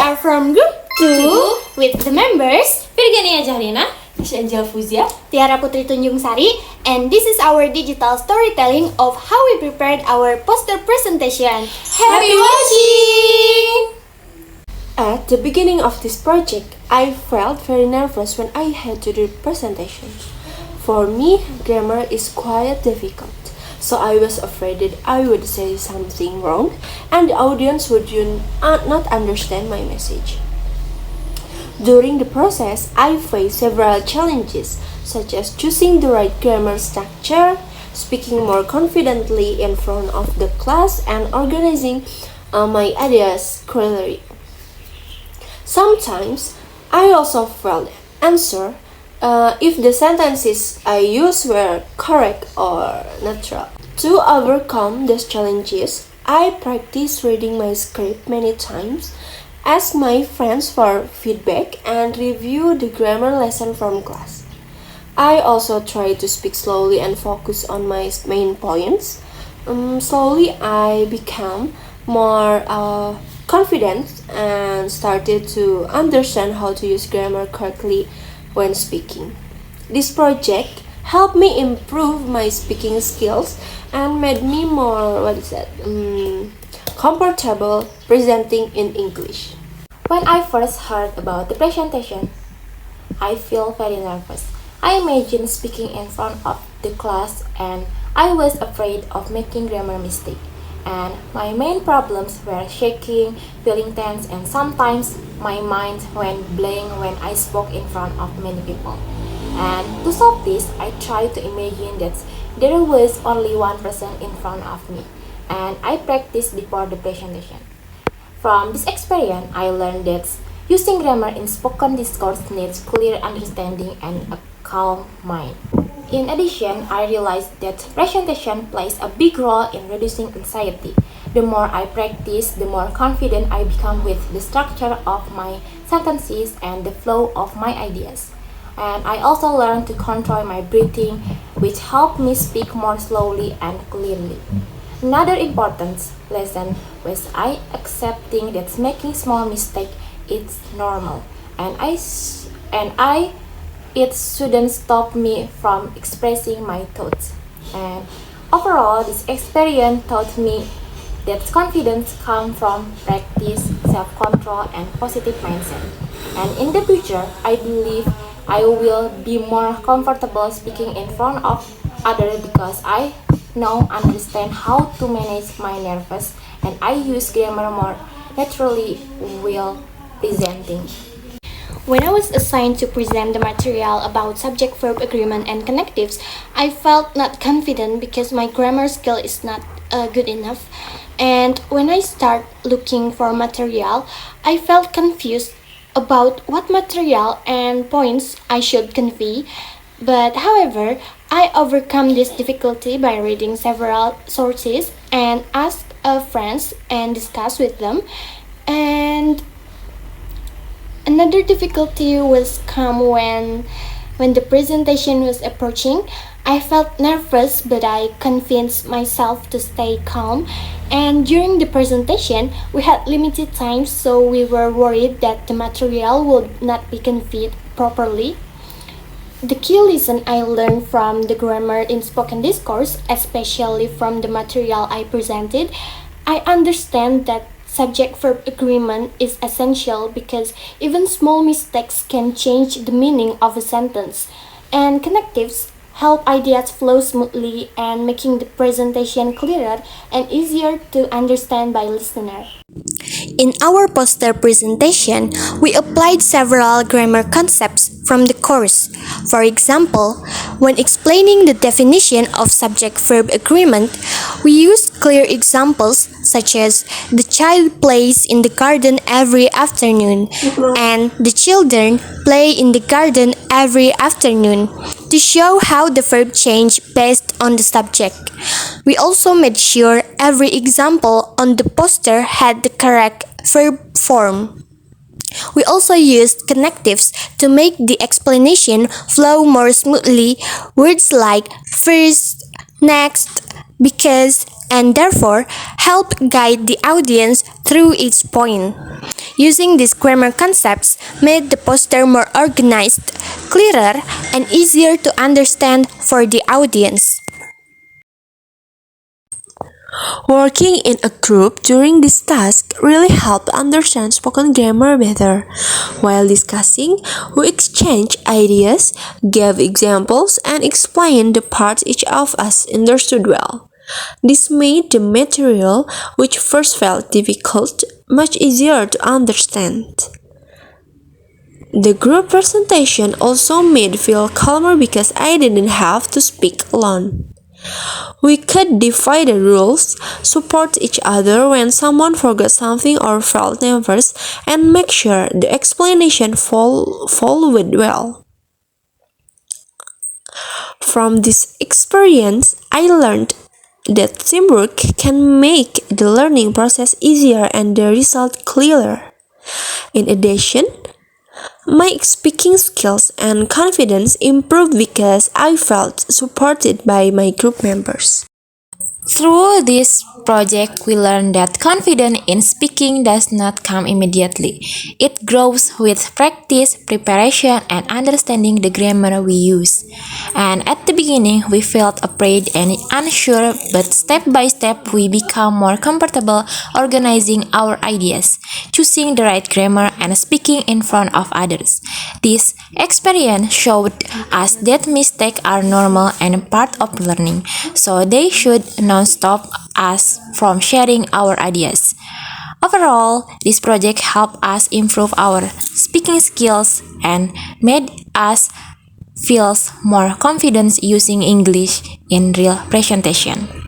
are from Group 2 with the members Firgania, Zahrina, Anjila, Fauziah, Tiara, Putri, Tunjungsari, and this is our digital storytelling of how we prepared our poster presentation. Happy watching! At the beginning of this project, I felt very nervous when I had to do the presentation. For me, grammar is quite difficult, so I was afraid that I would say something wrong and the audience would not understand my message. During the process, I faced several challenges, such as choosing the right grammar structure, speaking more confidently in front of the class, and organizing my ideas clearly. Sometimes, I also failed answer if the sentences I used were correct or natural. To overcome these challenges, I practiced reading my script many times, asked my friends for feedback, and reviewed the grammar lesson from class. I also tried to speak slowly and focus on my main points. Slowly, I became more confident and started to understand how to use grammar correctly when speaking. This project helped me improve my speaking skills and made me more comfortable presenting in English. When I first heard about the presentation, I feel very nervous. I imagined speaking in front of the class and I was afraid of making grammar mistake. And my main problems were shaking, feeling tense, and sometimes my mind went blank when I spoke in front of many people. And to solve this, I tried to imagine that there was only one person in front of me, and I practiced before the presentation. From this experience, I learned that using grammar in spoken discourse needs clear understanding and a calm mind. In addition, I realized that presentation plays a big role in reducing anxiety. The more I practice, the more confident I become with the structure of my sentences and the flow of my ideas. And I also learned to control my breathing, which helped me speak more slowly and clearly. Another important lesson was I accepting that making small mistake is normal, and it shouldn't stop me from expressing my thoughts. And overall, this experience taught me that confidence comes from practice, self-control, and positive mindset. And in the future, I believe I will be more comfortable speaking in front of others because I now understand how to manage my nerves and I use grammar more naturally while presenting. When I was assigned to present the material about subject-verb agreement and connectives, I felt not confident because my grammar skill is not good enough. And when I start looking for material, I felt confused about what material and points I should convey. But however, I overcome this difficulty by reading several sources and ask friends and discuss with them. And another difficulty was come when the presentation was approaching. I felt nervous, but I convinced myself to stay calm. And during the presentation, we had limited time, so we were worried that the material would not be conveyed properly. The key lesson I learned from the grammar in spoken discourse, especially from the material I presented, I understand that subject-verb agreement is essential because even small mistakes can change the meaning of a sentence, and connectives help ideas flow smoothly and making the presentation clearer and easier to understand by listener. In our poster presentation, we applied several grammar concepts from the course. For example, when explaining the definition of subject-verb agreement, we used clear examples such as the child plays in the garden every afternoon and the children play in the garden every afternoon to show how the verb change based on the subject. We also made sure every example on the poster had the correct verb form. We also used connectives to make the explanation flow more smoothly. Words like first, next, because, and therefore help guide the audience through each point. Using these grammar concepts made the poster more organized, clearer, and easier to understand for the audience. Working in a group during this task really helped understand spoken grammar better. While discussing, we exchanged ideas, gave examples, and explained the parts each of us understood well. This made the material, which first felt difficult, much easier to understand. The group presentation also made me feel calmer because I didn't have to speak alone. We could defy the rules, support each other when someone forgot something or felt nervous, and make sure the explanation followed well. From this experience, I learned that teamwork can make the learning process easier and the result clearer. In addition, my speaking skills and confidence improved because I felt supported by my group members. Through this project, we learned that confidence in speaking does not come immediately. It grows with practice, preparation, and understanding the grammar we use. And at the beginning, we felt afraid and unsure, but step by step, we become more comfortable organizing our ideas, choosing the right grammar, and speaking in front of others. This experience showed us that mistakes are normal and part of learning, so they should not stop us from sharing our ideas. Overall, this project helped us improve our speaking skills and made us feel more confident using English in real presentation.